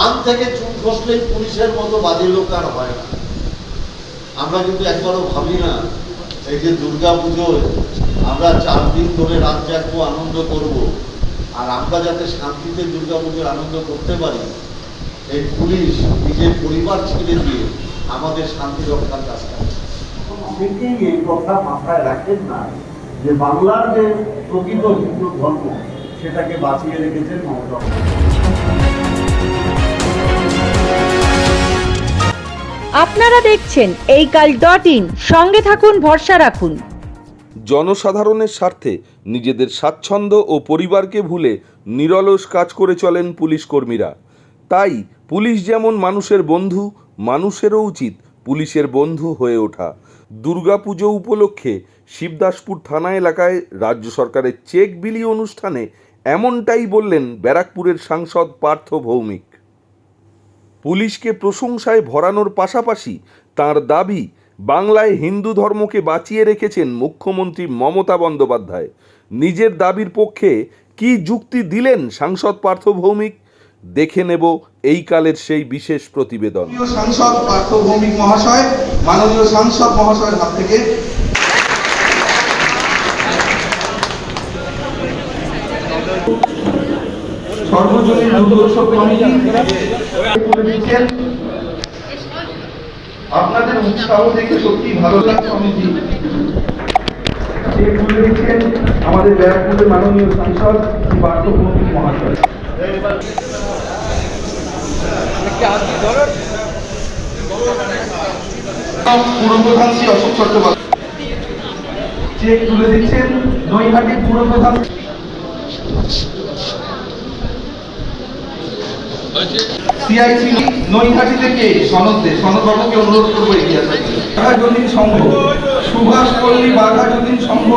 কান থেকে চুল খসলেই পুলিশের মতো বাজে লোক আর হয় না। আমরা কিন্তু একবারও ভাবি না এই যে দুর্গা পুজোয় আমরা 4 দিন ধরে রাত জাগবো, আনন্দ করব, আর আমরা যাতে শান্তিতে দুর্গা পুজোর আনন্দ করতে পারি, এই পুলিশ নিজের পরিবার ছেড়ে দিয়ে আমাদের শান্তি রক্ষার কাজ করে। অনেকেই এই কথা মাথায় রাখেন না যে বাংলার যে প্রকৃত হিন্দু ধর্ম সেটাকে বাঁচিয়ে রেখেছেন মমতা। আপনারা দেখছেন এইকাল.in, সঙ্গে থাকুন, ভরসা রাখুন। জনসাধারণের স্বার্থে নিজেদের স্বাচ্ছন্দ্য ও পরিবারকে ভুলে নিরলস কাজ করে চলেন পুলিশ কর্মীরা। তাই পুলিশ যেমন মানুষের বন্ধু, মানুষেরও উচিত পুলিশের বন্ধু হয়ে ওঠা। দুর্গাপুজো উপলক্ষে শিবদাসপুর থানা এলাকায় রাজ্য সরকারের চেক বিলি অনুষ্ঠানে এমনটাই বললেন ব্যারাকপুরের সাংসদ পার্থ ভৌমিক। পুলিশকে প্রশংসায় ভরানোর পাশাপাশি তাঁর দাবি, বাংলায় হিন্দু ধর্মকে বাঁচিয়ে রেখেছেন মুখ্যমন্ত্রী মমতা বন্দ্যোপাধ্যায়। নিজের দাবির পক্ষে কি যুক্তি দিলেন সাংসদ পার্থ ভৌমিক, দেখে নেব এই কালের সেই বিশেষ প্রতিবেদন। সাংসদ পার্থ ভৌমিক মহাশয়, মাননীয় সাংসদ মহাশয়ের হাত থেকে সর্বজনীন দুর্গোৎসব কমিটি আপনাদের উৎসাহ দেখে সত্যি ভালো লাগছে। সমিতি তুলে দিচ্ছেন আমাদের ব্যারাকপুরের মাননীয় সাংসদ পার্থ ভৌমিক মহাশয়। পুরপ্রধান শ্রী অশোক চট্টোপাধ্যায় চেক তুলে দিচ্ছেন নৈহাটির পুরপ্রধান সিআইসি নৈহাটি থেকে সনদবাবুকে অনুরোধ করবো এগিয়ে আসতে। বাঘাযতীন সংঘ, সুভাষ পল্লী বাঘাযতীন সংঘ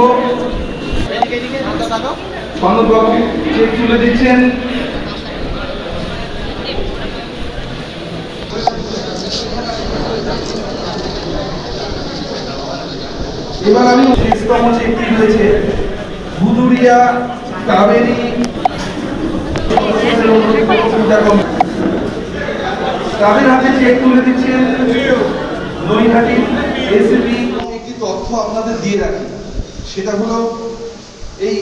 সনদবাবুকে চেক তুলে দিচ্ছেন। এবার আমি 30তম চেকটি রয়েছে ভুদুরিয়া কাবেরী তাদের হাতে চেক তুলে দিচ্ছেন নৈহাটি এসপি। একটি তথ্য আপনাদের দিয়ে রাখি, সেটা হলো এই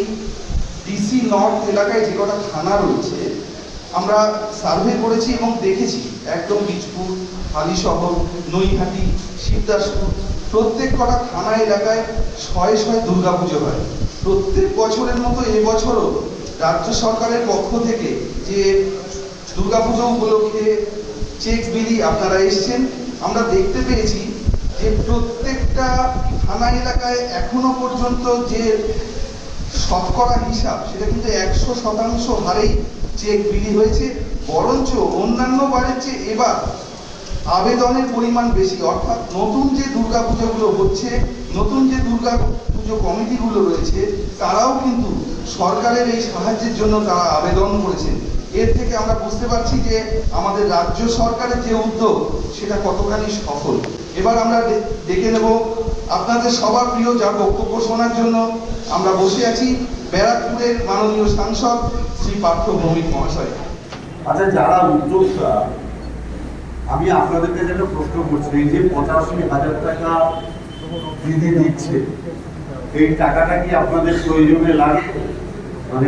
ডিসি নর্থ এলাকায় যে কটা থানা রয়েছে আমরা সার্ভে করেছি এবং দেখেছি, একদম বীজপুর, হালিশহর, নৈহাটি, শিবদাসপুর, প্রত্যেক কটা থানা এলাকায় শয়ে শয়ে দুর্গাপুজো হয়। প্রত্যেক বছরের মতো এবছরও রাজ্য সরকারের পক্ষ থেকে যে দুর্গাপুজো উপলক্ষে চেক বিলি আপনারা এসছেন, আমরা দেখতে পেয়েছি যে প্রত্যেকটা থানা এলাকায় এখনো পর্যন্ত যে শতকরা হিসাব সেটা কিন্তু 100% হারেই চেক বিলি হয়েছে। বরঞ্চ অন্যান্য বারের চেয়ে এবার আবেদনের পরিমাণ বেশি, অর্থাৎ নতুন যে দুর্গাপুজোগুলো হচ্ছে, নতুন যে দুর্গাপুজো কমিটিগুলো রয়েছে, তারাও কিন্তু সরকারের এই সাহায্যের জন্য তারা আবেদন করেছেন। এর থেকে আমরা বুঝতে পারছি যে আমাদের রাজ্য সরকারের যে উদ্যোগ সেটা কতখানি সফল। এবার আমরা দেখে নেব আপনাদের সবার প্রিয়, যার বক্তব্য শোনার জন্য আমরা বসে আছি, ব্যারাকপুরের মাননীয় সাংসদ শ্রী পার্থ ভৌমিক মহাশয়। আচ্ছা, যারা উদ্যোক্তা, আমি আপনাদেরকে যেটা প্রশ্ন করছি, এই যে 85,000 টাকা দিদি দিচ্ছে, এই টাকাটা কি আপনাদের প্রয়োজনে লাগে? মানে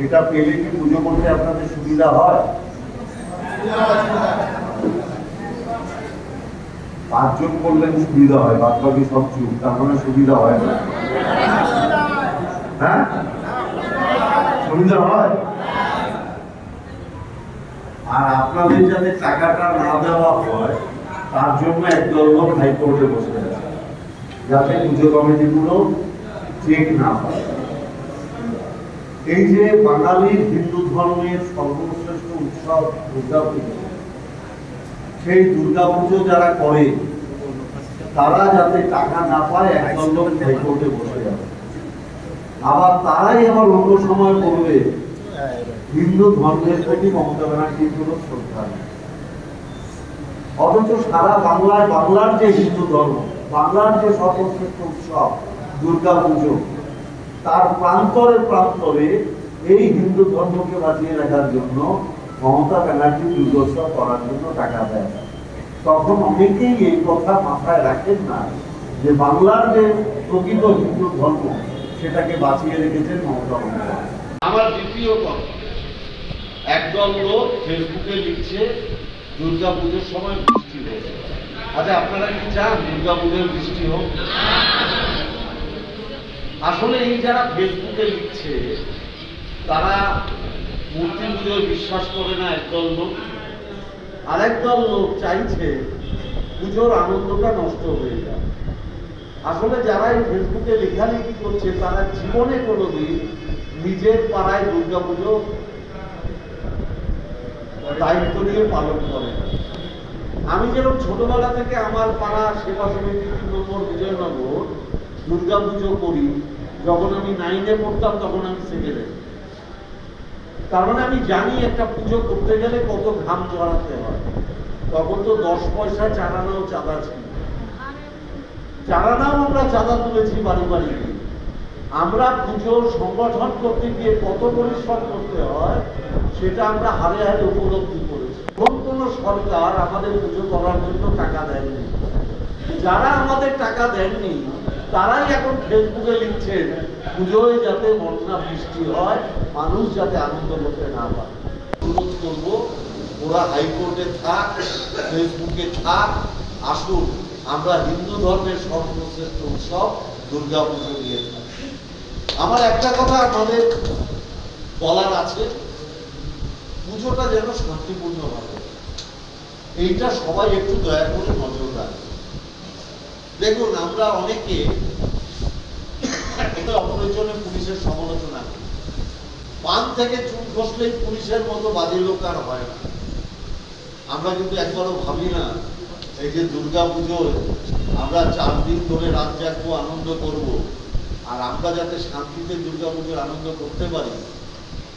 এটা পেলে কি পুজো করতে আপনাদের সুবিধা হয়? 5 জন করলেন সুবিধা হয়, বাদ বাকি সব চুপ, তার মানে সুবিধা হয় না। হ্যাঁ, সুবিধা হয়। আর আপনাদের যাতে টাকাটা না দেওয়া হয় তার জন্য একদল লোক হাইকোর্টে বসে আছে, যাতে পুজো কমিটিগুলো চেক না হয়। এই যে বাঙালির হিন্দু ধর্মের সর্বশ্রেষ্ঠ উৎসব দুর্গাপুজো, সেই দুর্গাপুজো যারা করে তারা যাতে টাকা না পায় একদল লোক হাইকোর্টে বসে যাবে। আবার তারাই আবার অন্য সময় বলবে হিন্দু ধর্মের প্রতি মমতা ব্যানার্জির কোনো শ্রদ্ধা নেই। অথচ সারা বাংলায় বাংলার যে হিন্দু ধর্ম, বাংলার যে সর্বশ্রেষ্ঠ উৎসব দুর্গা পুজো, তার প্রান্তরে প্রান্তরে এই হিন্দু ধর্মকে বাঁচিয়ে রাখার জন্য মমতা ব্যানার্জি দুর্গোৎসব করার জন্য টাকা দেয়। তখন অনেকেই এই কথা মাথায় রাখেন না যে বাংলার যে প্রকৃত হিন্দু ধর্ম সেটাকে বাঁচিয়ে রেখেছেন মমতা বন্দ্যোপাধ্যায়। আমার দ্বিতীয় কথা, একদল লোক ফেসবুকে লিখছে দুর্গা পুজোর সময় বৃষ্টি হয়েছে। আচ্ছা, আপনারা কি চান দুর্গা পুজোর বৃষ্টি হোক? আসলে এই যারা ফেসবুকে লিখছে তারা মূর্তি পুজোয় বিশ্বাস করে না একদল লোক, আরেকদল লোক চাইছে পুজোর আনন্দটা নষ্ট হয়ে যায়। আসলে যারা এই ফেসবুকে লেখালেখি করছে তারা জীবনে কোনোদিন নিজের পাড়ায় দুর্গা পুজো দায়িত্ব নিয়ে পালন করে না। আমি যেরকম ছোটবেলা থেকে আমার পাড়া সেবা সমিতি 3 নম্বর বিজয়নগর দুর্গা পুজো করি, যখন আমি 9-এ পড়তাম তখন আমি শিখে যাই। তার মানে আমি জানি একটা পুজো করতে গেলে কত ঘাম ঝরাতে হয়। তখন তো 10 পয়সা চারানাও চাঁদা ছিল, চারানাও আমরা চাঁদা তুলেছি বাড়ি বাড়ি গিয়ে। আমরা পুজোর সংগঠন করতে গিয়ে কত পরিশ্রম করতে হয় সেটা আমরা হারে হারে উপলব্ধি করেছি। কোন সরকার আমাদের পুজো করার জন্য টাকা দেননি। যারা আমাদের টাকা দেননি তারাই এখন ফেসবুকে লিখছেন পুজোয় যাতে বন্যা বৃষ্টি হয়, মানুষ যাতে আনন্দ করতে না পারে। অনুরোধ করবো ওরা হাইকোর্টে থাক, ফেসবুকে থাক, আসুন আমরা হিন্দু ধর্মের সর্বশ্রেষ্ঠ উৎসব দুর্গা পুজো নিয়ে থাকি। আমার একটা কথা আমাদের বলার আছে, পুজোটা যেন শান্তিপূর্ণ হবে, এইটা সবাই একটু দয়া করে নজর রাখবে। দেখুন, আমরা অনেকে অপ্রয়োজনে পুলিশের সমালোচনা করি। পান থেকে চুল খসলেই পুলিশের মতো বাজে লোক আর হয় না। আমরা কিন্তু একবারও ভাবি না এই যে দুর্গা পুজোয় আমরা 4 দিন ধরে রাত জাগবো, আনন্দ করব, আর আমরা যাতে শান্তিতে দুর্গা পুজোর আনন্দ করতে পারি,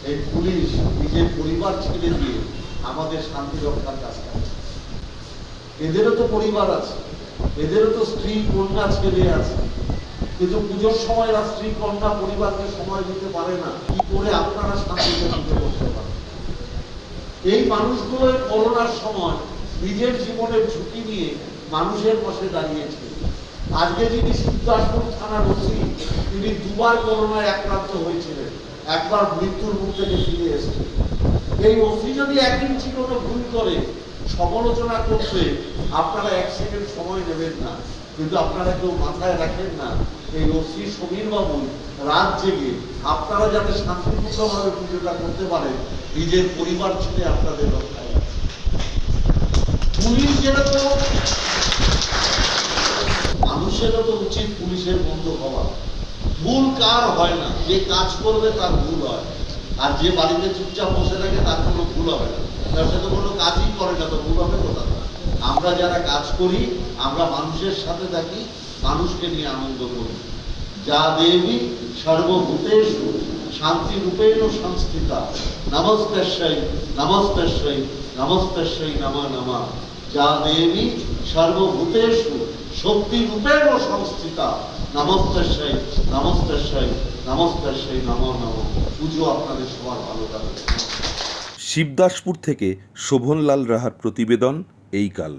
এই পুলিশ নিজের পরিবার ছেড়ে দিয়ে আমাদের শান্তি রক্ষার কাজ করছে। এদেরও তো পরিবার আছে, এদেরও তো স্ত্রী কন্যা ছেলে আছে, কিন্তু পুজোর সময় এরা স্ত্রী কন্যা পরিবারকে সময় দিতে পারে না। কি করে আপনারা শান্তিতে পুজো করতে পারেন? এই মানুষগুলো করোনার সময় নিজের জীবনের ঝুঁকি নিয়ে মানুষের পাশে দাঁড়িয়েছে। আজকে যিনি শিবদাসপুর থানার ওসি, তিনি 2বার করোনায় আক্রান্ত হয়েছিলেন, একবার মৃত্যুর মুখ থেকে ফিরে এসেছেন। এই ওসি যদি 1 ইঞ্চি কোনো ভুল করে সমালোচনা করতে আপনারা 1 সেকেন্ড সময় নেবেন না, কিন্তু আপনারা কেউ মাথায় রাখেন না এই ওসি সমীর বাবু রাত জেগে আপনারা যাতে শান্তিপূর্ণভাবে পুজোটা করতে পারেন নিজের পরিবার ছেড়ে আপনাদের রক্ষায় আছে। পুলিশ যেরকম, মানুষেরও তো উচিত পুলিশের বন্ধু হওয়া। ভুল কার হয় না? যে কাজ করবে তার ভুল হয়, আর যে বাড়িতে চুপচাপ বসে থাকে তার কোনো ভুল হবে না। তার সাথে কোনো কাজই করে না, তো ভুল হবে কোথা? আমরা যারা কাজ করি আমরা মানুষের সাথে থাকি, মানুষকে নিয়ে আনন্দ করি। যা দেবী সর্বভূতেষু শান্তি রূপেণ সংস্থিতা, নমস্তস্যৈ নমস্তস্যৈ নমস্তস্যৈ নমঃ নমঃ। যা দেবী সর্বভূতেষু শক্তি রূপেণ সংস্থিতা, নমস্তস্যৈ নমস্তস্যৈ নমস্তস্যৈ নমঃ নমঃ। পুজো আপনাদের সবার ভালো কাটুক। শিবদাসপুর থেকে শোভনলাল রাহার প্রতিবেদন এই কাল।